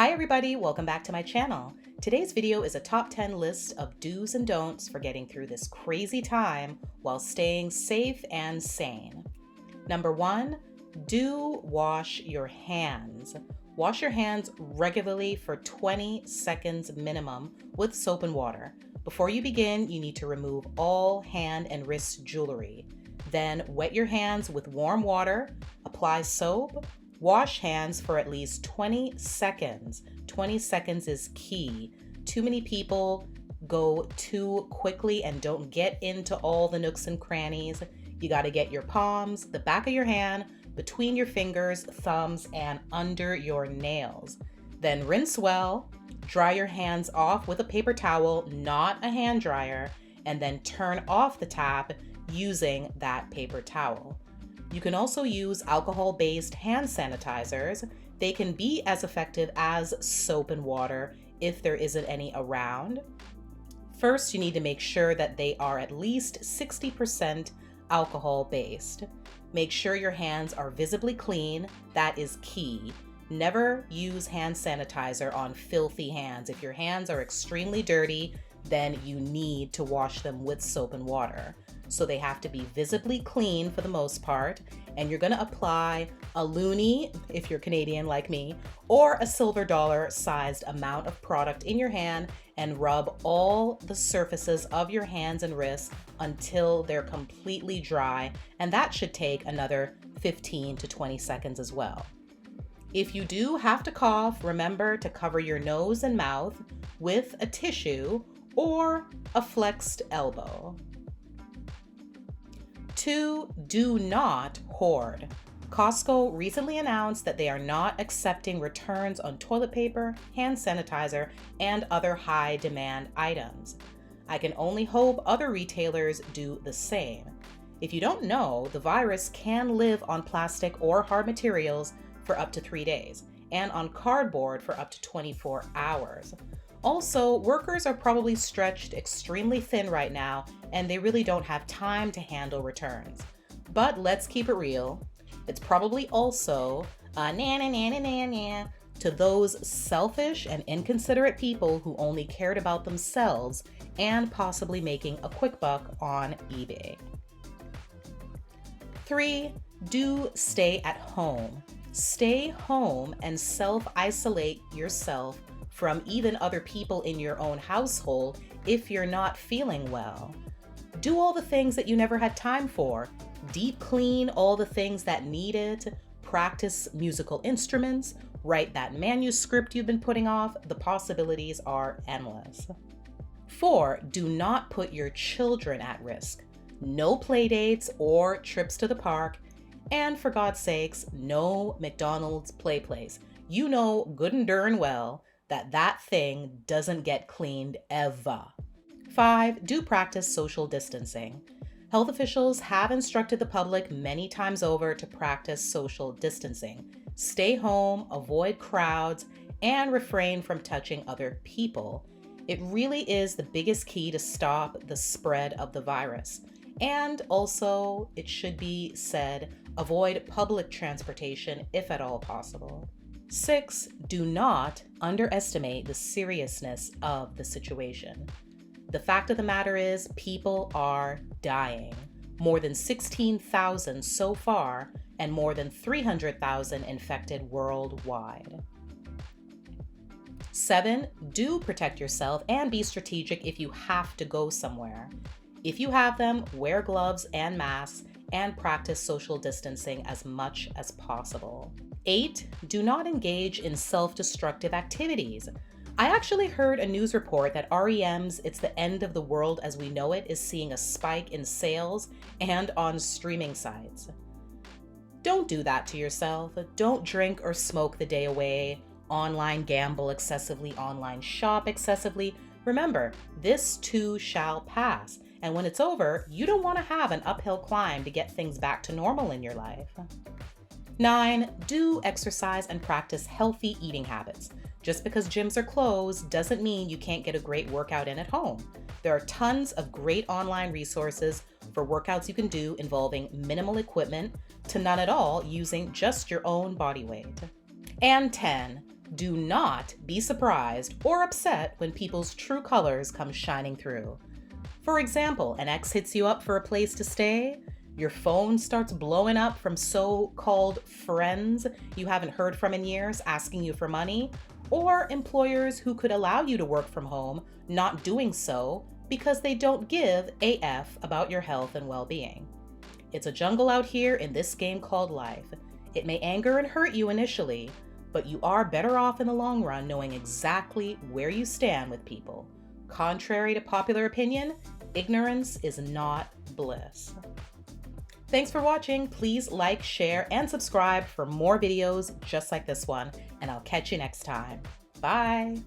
Hi everybody, welcome back to my channel. Today's video is a top 10 list of do's and don'ts for getting through this crazy time while staying safe and sane. Number 1, do wash your hands. Wash your hands regularly for 20 seconds minimum with soap and water. Before you begin, you need to remove all hand and wrist jewelry. Then wet your hands with warm water, apply soap, wash hands for at least 20 seconds. 20 seconds is key. Too many people go too quickly and don't get into all the nooks and crannies. You got to get your palms, the back of your hand, between your fingers, thumbs, and under your nails. Then rinse well, dry your hands off with a paper towel, not a hand dryer, and then turn off the tap using that paper towel. You can also use alcohol-based hand sanitizers. They can be as effective as soap and water if there isn't any around. First, you need to make sure that they are at least 60% alcohol-based. Make sure your hands are visibly clean. That is key. Never use hand sanitizer on filthy hands. If your hands are extremely dirty, then you need to wash them with soap and water. So they have to be visibly clean for the most part, and you're gonna apply a loonie, if you're Canadian like me, or a silver dollar sized amount of product in your hand and rub all the surfaces of your hands and wrists until they're completely dry, and that should take another 15 to 20 seconds as well. If you do have to cough, remember to cover your nose and mouth with a tissue or a flexed elbow. 2, do not hoard. Costco recently announced that they are not accepting returns on toilet paper, hand sanitizer, and other high demand items. I can only hope other retailers do the same. If you don't know, the virus can live on plastic or hard materials for up to 3 days, and on cardboard for up to 24 hours. Also, workers are probably stretched extremely thin right now, and they really don't have time to handle returns. But let's keep it real. It's probably also to those selfish and inconsiderate people who only cared about themselves and possibly making a quick buck on eBay. 3, do stay at home. Stay home and self-isolate yourself from even other people in your own household if you're not feeling well. Do all the things that you never had time for. Deep clean all the things that need it. Practice musical instruments. Write that manuscript you've been putting off. The possibilities are endless. 4, do not put your children at risk. No play dates or trips to the park. And for God's sakes, no McDonald's play place. You know good and darn well that thing doesn't get cleaned ever. 5, do practice social distancing. Health officials have instructed the public many times over to practice social distancing. Stay home, avoid crowds, and refrain from touching other people. It really is the biggest key to stop the spread of the virus. And also, it should be said, avoid public transportation if at all possible. 6, do not underestimate the seriousness of the situation. The fact of the matter is, people are dying. More than 16,000 so far, and more than 300,000 infected worldwide. 7, do protect yourself and be strategic if you have to go somewhere. If you have them, wear gloves and masks and practice social distancing as much as possible. 8, do not engage in self-destructive activities. I actually heard a news report that REM's It's the End of the World as We Know It is seeing a spike in sales and on streaming sites. Don't do that to yourself. Don't drink or smoke the day away, online gamble excessively, online shop excessively. Remember, this too shall pass. And when it's over, you don't want to have an uphill climb to get things back to normal in your life. 9, do exercise and practice healthy eating habits. Just because gyms are closed doesn't mean you can't get a great workout in at home. There are tons of great online resources for workouts you can do involving minimal equipment to none at all using just your own body weight. And 10, Do not be surprised or upset when people's true colors come shining through. For example, an ex hits you up for a place to stay, your phone starts blowing up from so-called friends you haven't heard from in years asking you for money, or employers who could allow you to work from home not doing so because they don't give a F about your health and well-being. It's a jungle out here in this game called life. It may anger and hurt you initially, but you are better off in the long run knowing exactly where you stand with people. Contrary to popular opinion, ignorance is not bliss. Thanks for watching. Please like, share, and subscribe for more videos just like this one, and I'll catch you next time. Bye.